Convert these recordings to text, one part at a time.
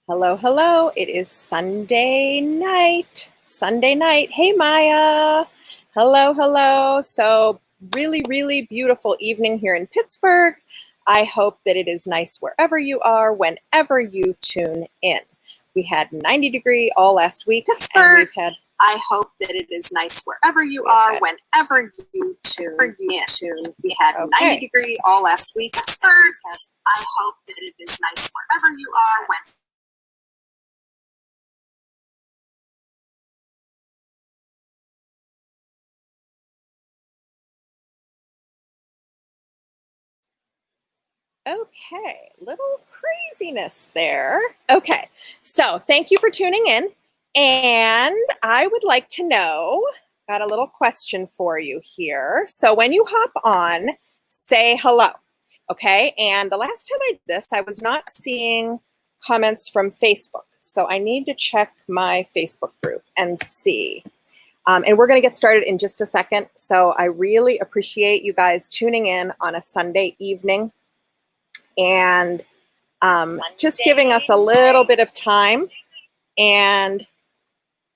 Hello, hello. It is Sunday night. Sunday night. Hey, Maya. Hello, hello. So, really beautiful evening here in Pittsburgh. I hope that it is nice wherever you are, whenever you tune in. We had 90-degree all last week, and we've had. I hope that it is nice wherever you are, whenever you tune in. We had 90-degree all last week, and we've had. I hope that it is nice wherever you are, when. Okay, little craziness there. Okay, so thank you for tuning in. And I would like to know, got a little question for you here. So when you hop on, say hello, okay? And the last time I did this, I was not seeing comments from Facebook. So I need to check my Facebook group and see. And we're going to get started in just a second. So I really appreciate you guys tuning in on a Sunday evening and just giving us a little bit of time. And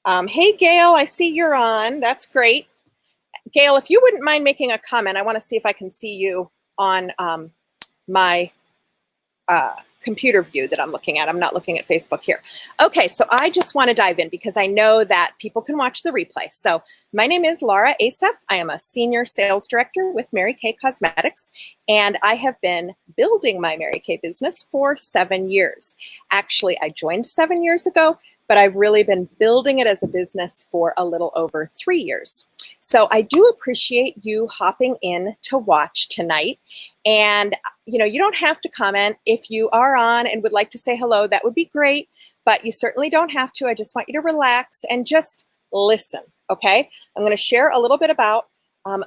hey, Gail, I see you're on. That's great. Gail, if you wouldn't mind making a comment, I want to see if I can see you on my computer view that I'm looking at. I'm not looking at Facebook here. Okay, so I just want to dive in because I know that people can watch the replay. So my name is Laura Asef. I am a senior sales director with Mary Kay Cosmetics, and I have been building my Mary Kay business for 7 years. Actually, I joined 7 years ago, but I've really been building it as a business for a little over 3 years. So I do appreciate you hopping in to watch tonight. And, you know, you don't have to comment. If you are on and would like to say hello, that would be great, but you certainly don't have to. I just want you to relax and just listen, okay? I'm going to share a little bit about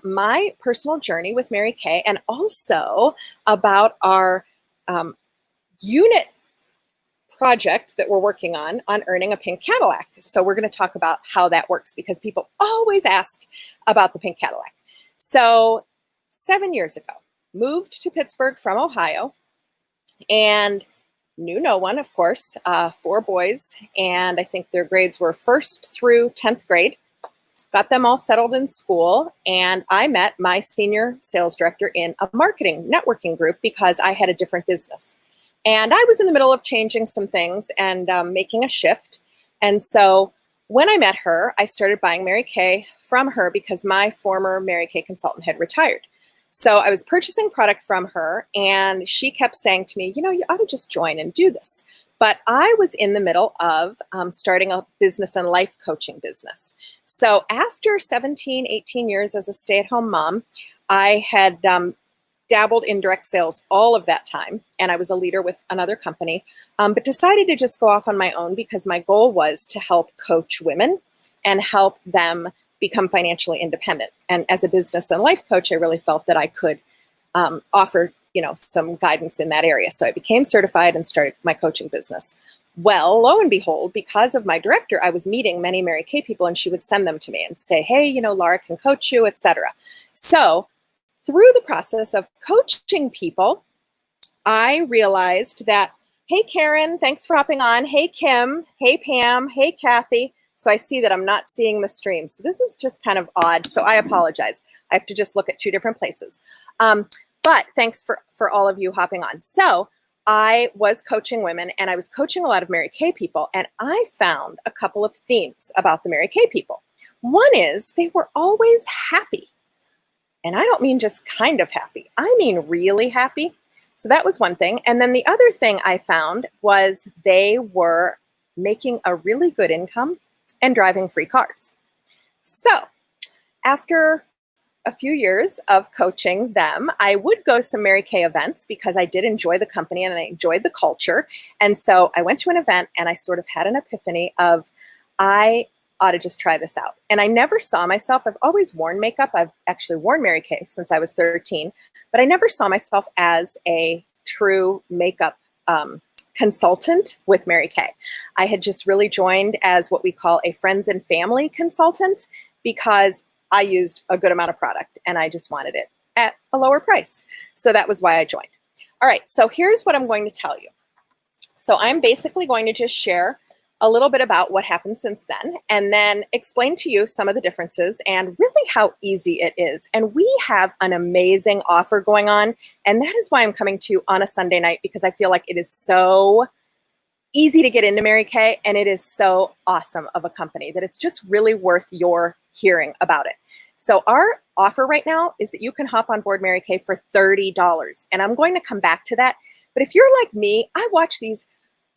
my personal journey with Mary Kay and also about our unit project that we're working on earning a Pink Cadillac. So we're going to talk about how that works because people always ask about the Pink Cadillac. So 7 years ago, moved to Pittsburgh from Ohio and knew no one, of course, 4 boys. And I think their grades were 1st through 10th grade. Got them all settled in school. And I met my senior sales director in a marketing networking group because I had a different business. And I was in the middle of changing some things and making a shift. And so when I met her, I started buying Mary Kay from her because my former Mary Kay consultant had retired. So I was purchasing product from her and she kept saying to me, you know, you ought to just join and do this. But I was in the middle of starting a business and life coaching business. So after 17, 18 years as a stay-at-home mom, I had dabbled in direct sales all of that time, and I was a leader with another company, but decided to just go off on my own because my goal was to help coach women and help them become financially independent. And as a business and life coach, I really felt that I could offer, you know, some guidance in that area. So I became certified and started my coaching business. Well, lo and behold, because of my director, I was meeting many Mary Kay people, and she would send them to me and say, hey, you know, Laura can coach you, etc. So through the process of coaching people, I realized that, hey, Karen, thanks for hopping on. Hey, Kim. Hey, Pam. Hey, Kathy. So I see that I'm not seeing the stream. So this is just kind of odd. So I apologize. I have to just look at 2 different places. But thanks for all of you hopping on. So I was coaching women, and I was coaching a lot of Mary Kay people. And I found a couple of themes about the Mary Kay people. One is they were always happy. And I don't mean just kind of happy. I mean really happy. So that was one thing. And then the other thing I found was they were making a really good income and driving free cars. So after a few years of coaching them, I would go to some Mary Kay events because I did enjoy the company and I enjoyed the culture. And so I went to an event and I sort of had an epiphany of, I ought to just try this out. And I never saw myself, I've always worn makeup. I've actually worn Mary Kay since I was 13, but I never saw myself as a true makeup consultant with Mary Kay. I had just really joined as what we call a friends and family consultant because I used a good amount of product and I just wanted it at a lower price. So that was why I joined. All right, so here's what I'm going to tell you. So I'm basically going to just share a little bit about what happened since then, and then explain to you some of the differences and really how easy it is. And we have an amazing offer going on, and that is why I'm coming to you on a Sunday night, because I feel like it is so easy to get into Mary Kay, and it is so awesome of a company that it's just really worth your hearing about it. So our offer right now is that you can hop on board Mary Kay for $30, and I'm going to come back to that. But if you're like me, I watch these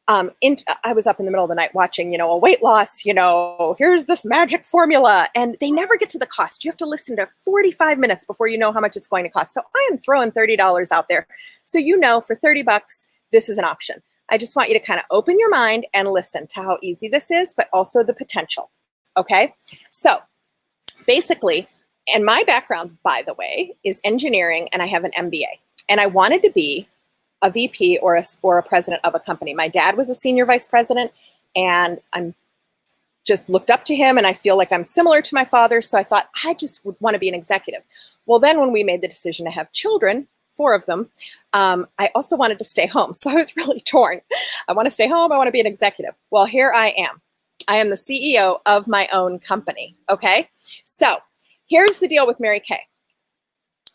I was up in the middle of the night watching, a weight loss, here's this magic formula, and they never get to the cost. You have to listen to 45 minutes before you know how much it's going to cost. So I am throwing $30 out there. So for $30, this is an option. I just want you to kind of open your mind and listen to how easy this is, but also the potential. Okay. So basically, and my background, by the way, is engineering, and I have an MBA, and I wanted to be a VP or a president of a company. My dad was a senior vice president, and I'm just looked up to him, and I feel like I'm similar to my father. So I thought I just would want to be an executive. Well, then when we made the decision to have children, 4 of them, I also wanted to stay home. So I was really torn. I want to stay home. I want to be an executive. Well, here I am. I am the CEO of my own company. Okay. So here's the deal with Mary Kay.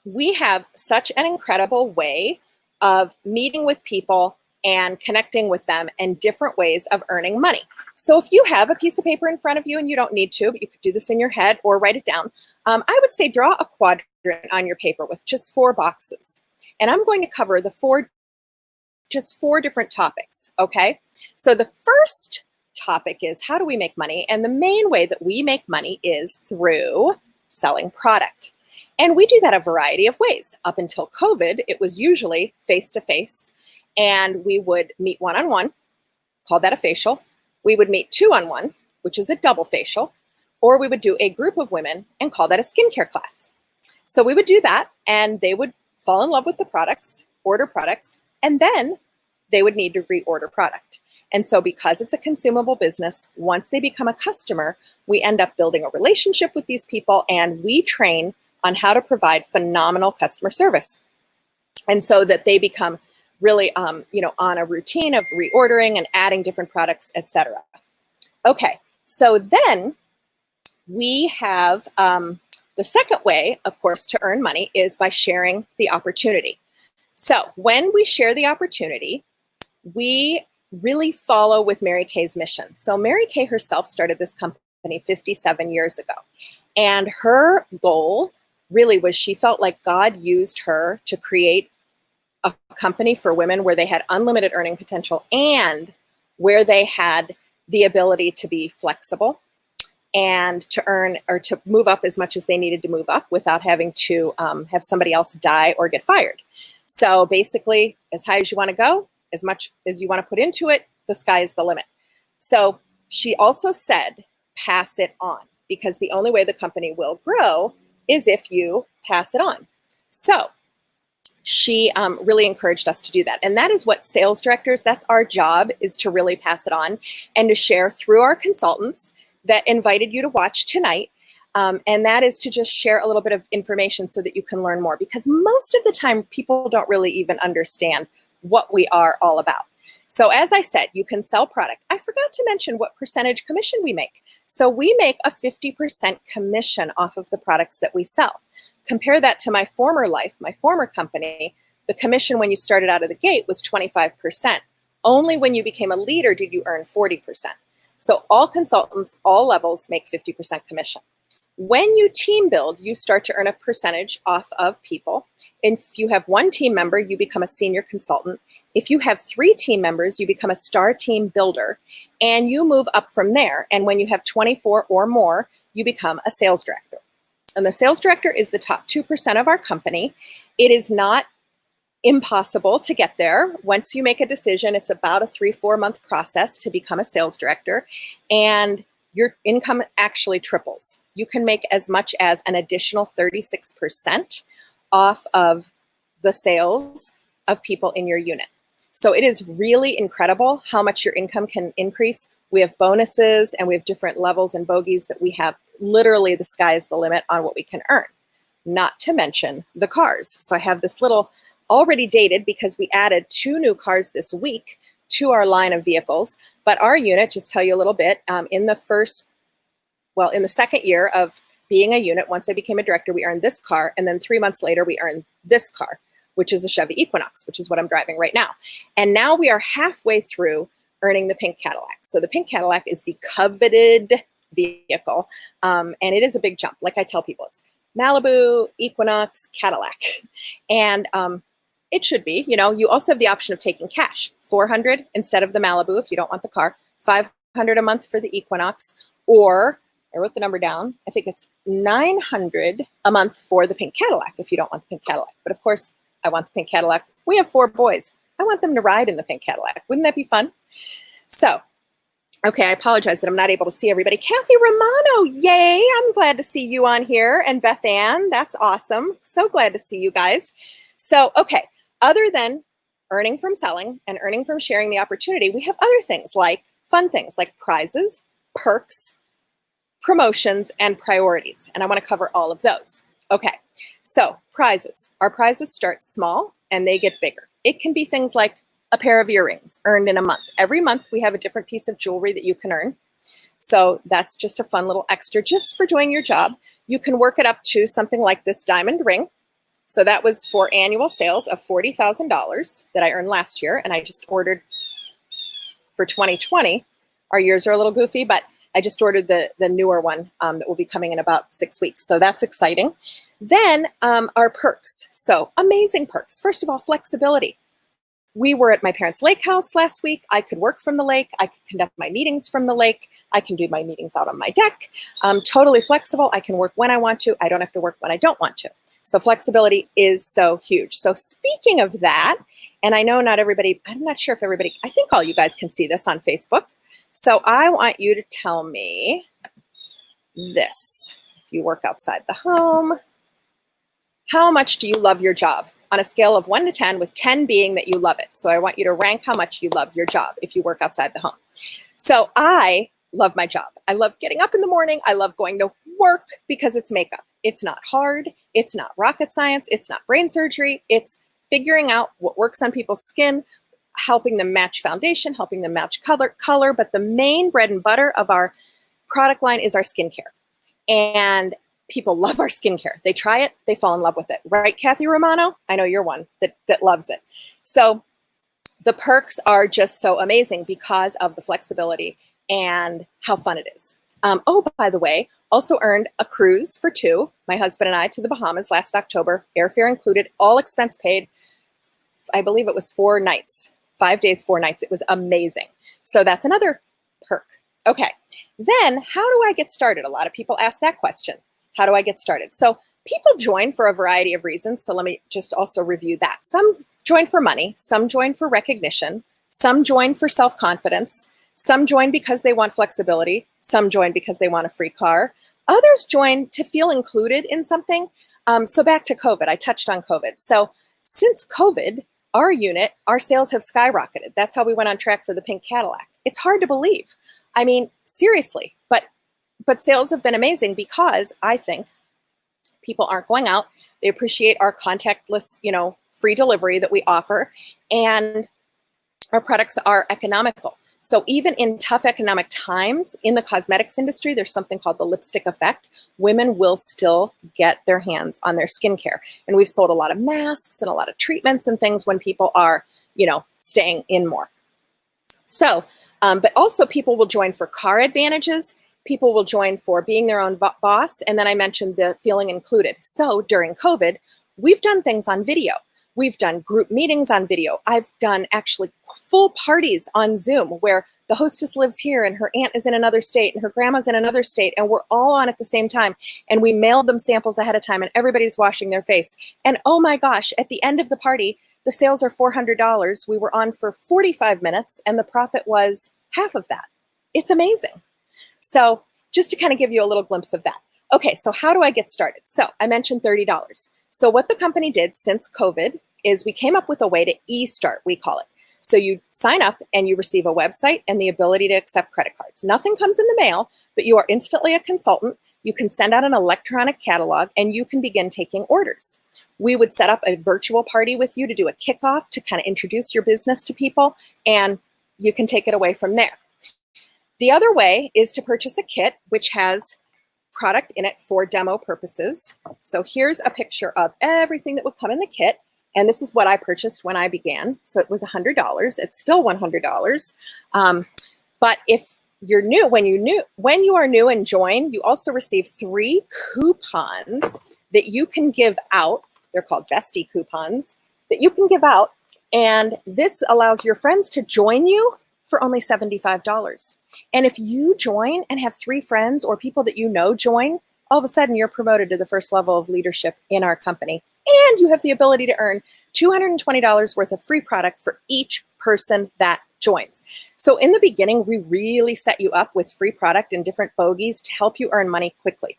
We have such an incredible way of meeting with people and connecting with them, and different ways of earning money. So if you have a piece of paper in front of you, and you don't need to, but you could do this in your head or write it down, I would say draw a quadrant on your paper with just 4 boxes. And I'm going to cover just four different topics, okay? So the first topic is, how do we make money? And the main way that we make money is through selling product. And we do that a variety of ways. Up until COVID, it was usually face-to-face, and we would meet one-on-one, call that a facial. We would meet 2-on-1, which is a double facial, or we would do a group of women and call that a skincare class. So we would do that, and they would fall in love with the products, order products, and then they would need to reorder product. And so because it's a consumable business, once they become a customer, we end up building a relationship with these people, and we train on how to provide phenomenal customer service. And so that they become really, on a routine of reordering and adding different products, etc. Okay, so then we have the second way, of course, to earn money is by sharing the opportunity. So when we share the opportunity, we really follow with Mary Kay's mission. So Mary Kay herself started this company 57 years ago. And her goal really was, she felt like God used her to create a company for women where they had unlimited earning potential and where they had the ability to be flexible and to earn or to move up as much as they needed to move up without having to have somebody else die or get fired. So basically, as high as you want to go, as much as you want to put into it, the sky is the limit. So she also said, pass it on, because the only way the company will grow is if you pass it on. So she really encouraged us to do that. And that is what sales directors, that's our job, is to really pass it on and to share through our consultants that invited you to watch tonight. And that is to just share a little bit of information so that you can learn more, because most of the time people don't really even understand what we are all about. So as I said, you can sell product. I forgot to mention what percentage commission we make. So we make a 50% commission off of the products that we sell. Compare that to my former life, my former company. The commission when you started out of the gate was 25%. Only when you became a leader did you earn 40%. So all consultants, all levels, make 50% commission. When you team build, you start to earn a percentage off of people. If you have 1 team member, you become a senior consultant. If you have 3 team members, you become a star team builder, and you move up from there. And when you have 24 or more, you become a sales director. And the sales director is the top 2% of our company. It is not impossible to get there. Once you make a decision, it's about a 3-4 month process to become a sales director, and your income actually triples. You can make as much as an additional 36% off of the sales of people in your unit. So it is really incredible how much your income can increase. We have bonuses and we have different levels and bogeys that we have. Literally, the sky is the limit on what we can earn, not to mention the cars. So I have this little already dated, because we added 2 new cars this week to our line of vehicles. But our unit, just tell you a little bit, in the second year of being a unit, once I became a director, we earned this car. And then 3 months later, we earned this car, which is a Chevy Equinox, which is what I'm driving right now. And now we are halfway through earning the Pink Cadillac. So the Pink Cadillac is the coveted vehicle. And it is a big jump. Like I tell people, it's Malibu, Equinox, Cadillac. And it should be, you also have the option of taking cash, $400 instead of the Malibu if you don't want the car, $500 a month for the Equinox, or I wrote the number down, I think it's $900 a month for the Pink Cadillac if you don't want the Pink Cadillac. But of course, I want the Pink Cadillac. We have 4 boys. I want them to ride in the Pink Cadillac. Wouldn't that be fun? So, okay, I apologize that I'm not able to see everybody. Kathy Romano, yay! I'm glad to see you on here. And Beth Ann, that's awesome. So glad to see you guys. So, okay, other than earning from selling and earning from sharing the opportunity, we have other things like fun things like prizes, perks, promotions, and priorities. And I want to cover all of those. Okay, so prizes. Our prizes start small and they get bigger. It can be things like a pair of earrings earned in a month. Every month we have a different piece of jewelry that you can earn. So that's just a fun little extra just for doing your job. You can work it up to something like this diamond ring. So that was for annual sales of $40,000 that I earned last year. And I just ordered for 2020. Our years are a little goofy, but I just ordered the newer one that will be coming in about 6 weeks. So that's exciting. Then our perks. So amazing perks. First of all, flexibility. We were at my parents' lake house last week. I could work from the lake. I could conduct my meetings from the lake. I can do my meetings out on my deck. Totally flexible. I can work when I want to. I don't have to work when I don't want to. So flexibility is so huge. So speaking of that, and I know not everybody, I'm not sure if everybody, I think all you guys can see this on Facebook. So I want you to tell me this. If you work outside the home, how much do you love your job? On a scale of 1 to 10, with 10 being that you love it. So I want you to rank how much you love your job if you work outside the home. So I love my job. I love getting up in the morning. I love going to work because it's makeup. It's not hard. It's not rocket science. It's not brain surgery. It's figuring out what works on people's skin, helping them match foundation, helping them match color. But the main bread and butter of our product line is our skincare. And people love our skincare. They try it, they fall in love with it. Right, Kathy Romano? I know you're one that loves it. So the perks are just so amazing because of the flexibility and how fun it is. Oh, by the way, also earned a cruise for 2, my husband and I, to the Bahamas last October. Airfare included, all expense paid. I believe it was 4 nights, 5 days, 4 nights. It was amazing. So that's another perk. Okay, then how do I get started? A lot of people ask that question. How do I get started? So people join for a variety of reasons. So let me just also review that. Some join for money, some join for recognition, some join for self-confidence, some join because they want flexibility, some join because they want a free car. Others join to feel included in something. So back to COVID, I touched on COVID. So since COVID, our unit, our sales have skyrocketed. That's how we went on track for the Pink Cadillac. It's hard to believe. I mean, seriously, but sales have been amazing because I think people aren't going out. They appreciate our contactless, free delivery that we offer, and our products are economical. So even in tough economic times in the cosmetics industry, there's something called the lipstick effect. Women will still get their hands on their skincare. And we've sold a lot of masks and a lot of treatments and things when people are, staying in more. So, but also people will join for car advantages. People will join for being their own boss. And then I mentioned the feeling included. So during COVID, we've done things on video. We've done group meetings on video. I've done actually full parties on Zoom where the hostess lives here and her aunt is in another state and her grandma's in another state and we're all on at the same time. And we mailed them samples ahead of time and everybody's washing their face. And oh my gosh, at the end of the party, the sales are $400. We were on for 45 minutes and the profit was half of that. It's amazing. So just to kind of give you a little glimpse of that. Okay, so how do I get started? So I mentioned $30. So what the company did since COVID is we came up with a way to e-start, we call it. So you sign up and you receive a website and the ability to accept credit cards. Nothing comes in the mail, but you are instantly a consultant. You can send out an electronic catalog and you can begin taking orders. We would set up a virtual party with you to do a kickoff to kind of introduce your business to people. And you can take it away from there. The other way is to purchase a kit, which has product in it for demo purposes. So here's a picture of everything that would come in the kit. And this is what I purchased when I began. So it was $100. It's still $100. But if you're new, when you are new and join, you also receive 3 coupons that you can give out. They're called bestie coupons that you can give out. And this allows your friends to join you for only $75. And if you join and have 3 friends or people that you know join, all of a sudden you're promoted to the first level of leadership in our company. And you have the ability to earn $220 worth of free product for each person that joins. So in the beginning, we really set you up with free product and different bogeys to help you earn money quickly.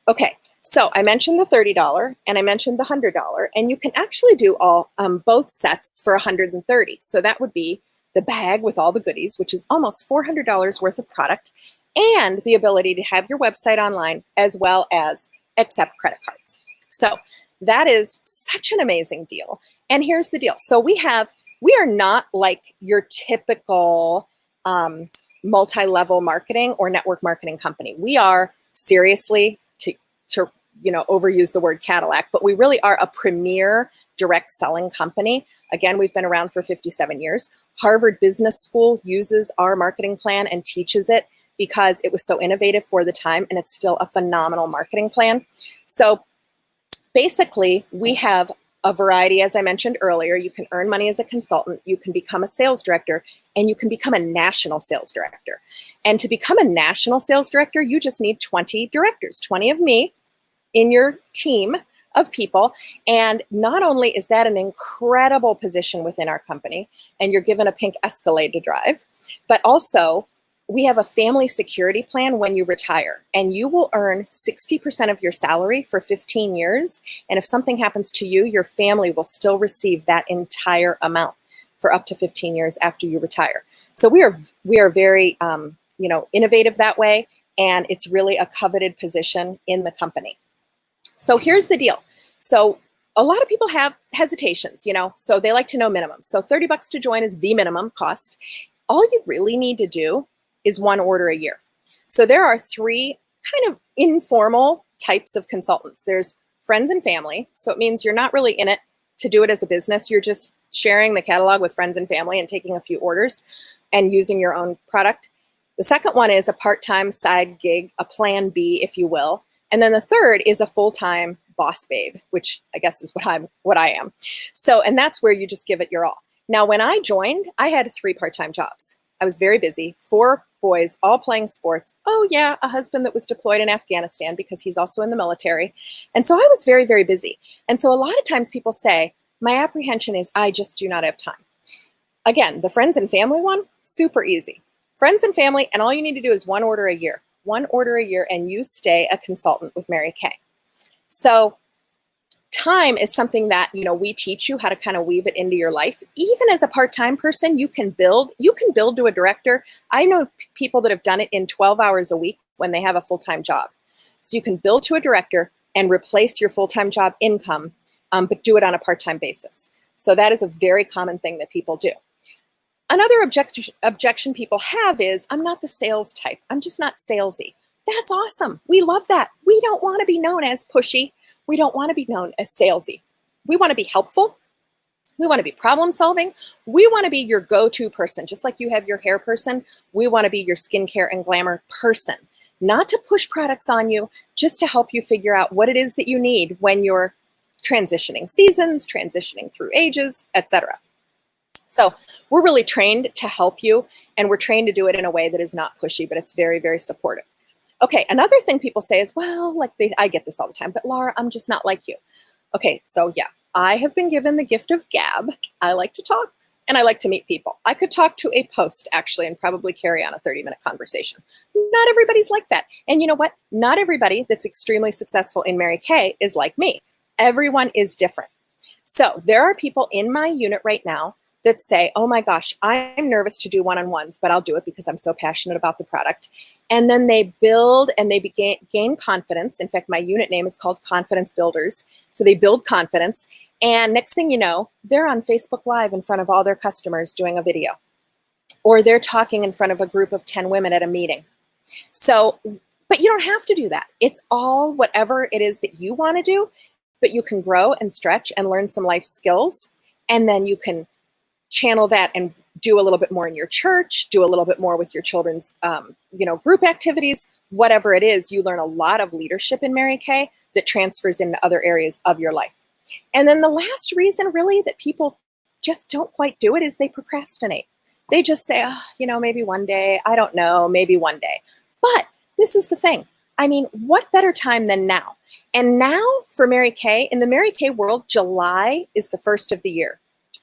Okay, so I mentioned the $30 and I mentioned the $100, and you can actually do all both sets for $130. So that would be the bag with all the goodies, which is almost $400 worth of product, and the ability to have your website online as well as accept credit cards. So that is such an amazing deal. And here's the deal. So we are not like your typical multi-level marketing or network marketing company. We are seriously, to overuse the word Cadillac, but we really are a premier direct selling company. Again, we've been around for 57 years. Harvard Business School uses our marketing plan and teaches it because it was so innovative for the time, and it's still a phenomenal marketing plan. So basically, we have a variety, as I mentioned earlier. You can earn money as a consultant, you can become a sales director, and you can become a national sales director. And to become a national sales director, you just need 20 directors, 20 of me in your team of people. And not only is that an incredible position within our company, and you're given a pink Escalade to drive, but also we have a family security plan when you retire, and you will earn 60% of your salary for 15 years. And if something happens to you, your family will still receive that entire amount for up to 15 years after you retire. So we are very innovative that way, and it's really a coveted position in the company. So here's the deal. So a lot of people have hesitations, so they like to know minimums. So $30 to join is the minimum cost. All you really need to do is 1 order a year. So there are 3 kind of informal types of consultants. There's friends and family. So it means you're not really in it to do it as a business. You're just sharing the catalog with friends and family and taking a few orders and using your own product. The second one is a part-time side gig, a plan B, if you will. And then the third is a full-time boss babe, which I guess is what I am. So, and that's where you just give it your all. Now, when I joined, I had 3 part-time jobs. I was very busy, 4 boys, all playing sports. Oh yeah, a husband that was deployed in Afghanistan because he's also in the military. And so I was very, very busy. And so a lot of times people say, my apprehension is I just do not have time. Again, the friends and family one, super easy. Friends and family, and all you need to do is 1 order a year. 1 order a year, and you stay a consultant with Mary Kay. So time is something that, we teach you how to kind of weave it into your life. Even as a part-time person, you can build to a director. I know people that have done it in 12 hours a week when they have a full-time job. So you can build to a director and replace your full-time job income, but do it on a part-time basis. So that is a very common thing that people do. Another objection people have is, I'm not the sales type. I'm just not salesy. That's awesome. We love that. We don't want to be known as pushy. We don't want to be known as salesy. We want to be helpful. We want to be problem solving. We want to be your go-to person. Just like you have your hair person, we want to be your skincare and glamour person. Not to push products on you, just to help you figure out what it is that you need when you're transitioning seasons, transitioning through ages, etc. So we're really trained to help you, and we're trained to do it in a way that is not pushy, but it's very, very supportive. Okay, another thing people say is, well, I get this all the time, but Laura, I'm just not like you. Okay, so yeah, I have been given the gift of gab. I like to talk, and I like to meet people. I could talk to a post, actually, and probably carry on a 30-minute conversation. Not everybody's like that. And you know what? Not everybody that's extremely successful in Mary Kay is like me. Everyone is different. So there are people in my unit right now that say, oh my gosh, I'm nervous to do one-on-ones, but I'll do it because I'm so passionate about the product. And then they build and they gain confidence. In fact, my unit name is called Confidence Builders. So they build confidence. And next thing you know, they're on Facebook Live in front of all their customers doing a video. or they're talking in front of a group of 10 women at a meeting. So, but you don't have to do that. It's all whatever it is that you want to do, but you can grow and stretch and learn some life skills. And then you can channel that and do a little bit more in your church, do a little bit more with your children's, group activities, whatever it is. You learn a lot of leadership in Mary Kay that transfers into other areas of your life. And then the last reason really that people just don't quite do it is they procrastinate. They just say, maybe one day, I don't know, maybe one day. But this is the thing. I mean, what better time than now? And now for Mary Kay, in the Mary Kay world, July is the first of the year.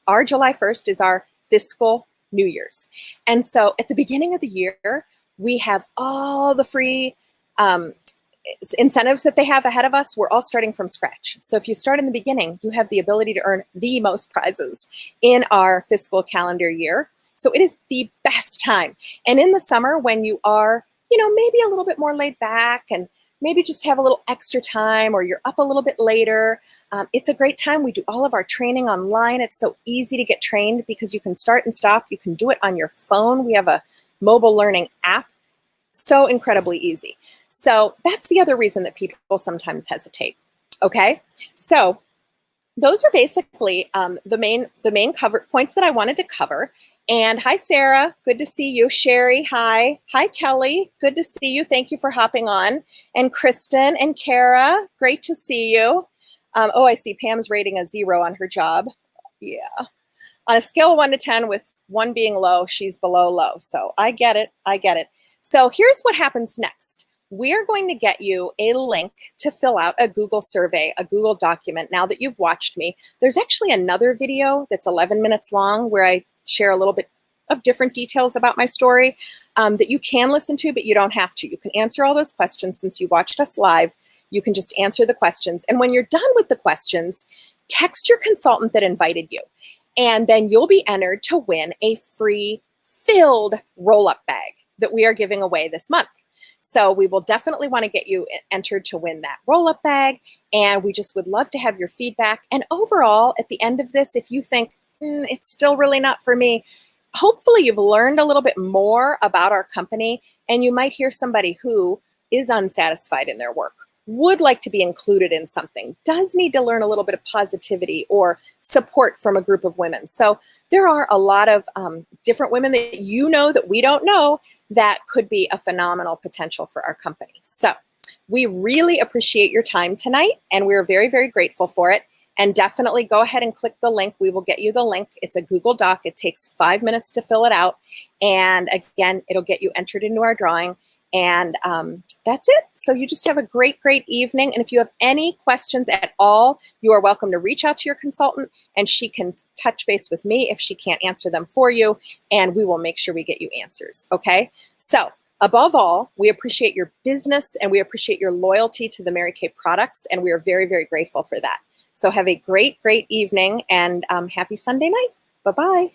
Our July 1st is our fiscal New Year's. And so at the beginning of the year, we have all the free incentives that they have ahead of us. We're all starting from scratch. So if you start in the beginning, you have the ability to earn the most prizes in our fiscal calendar year. So it is the best time. And in the summer, when you are, maybe a little bit more laid back and maybe just have a little extra time, or you're up a little bit later, it's a great time. We do all of our training online. It's so easy to get trained because you can start and stop. You can do it on your phone. We have a mobile learning app. So incredibly easy. So that's the other reason that people sometimes hesitate. Okay, so those are basically the main cover points that I wanted to cover. And hi, Sarah. Good to see you. Sherry, hi. Hi, Kelly. Good to see you. Thank you for hopping on. And Kristen and Kara, great to see you. I see Pam's rating a 0 on her job. Yeah. On a scale of 1 to 10, with 1 being low, she's below low. So I get it. I get it. So here's what happens next. We're going to get you a link to fill out a Google survey, a Google document. Now that you've watched me, there's actually another video that's 11 minutes long where I share a little bit of different details about my story that you can listen to, but you don't have to. You can answer all those questions since you watched us live. You can just answer the questions. And when you're done with the questions, text your consultant that invited you. And then you'll be entered to win a free filled roll-up bag that we are giving away this month. So we will definitely want to get you entered to win that roll-up bag. And we just would love to have your feedback. And overall, at the end of this, if you think, it's still really not for me, hopefully you've learned a little bit more about our company, and you might hear somebody who is unsatisfied in their work, would like to be included in something, does need to learn a little bit of positivity or support from a group of women. So there are a lot of different women that that we don't know that could be a phenomenal potential for our company. So we really appreciate your time tonight, and we're very, very grateful for it. And definitely go ahead and click the link. We will get you the link. It's a Google Doc. It takes 5 minutes to fill it out. And again, it'll get you entered into our drawing. And that's it. So you just have a great, great evening. And if you have any questions at all, you are welcome to reach out to your consultant, and she can touch base with me if she can't answer them for you. And we will make sure we get you answers. Okay. So above all, we appreciate your business, and we appreciate your loyalty to the Mary Kay products. And we are very, very grateful for that. So have a great, great evening, and happy Sunday night. Bye-bye.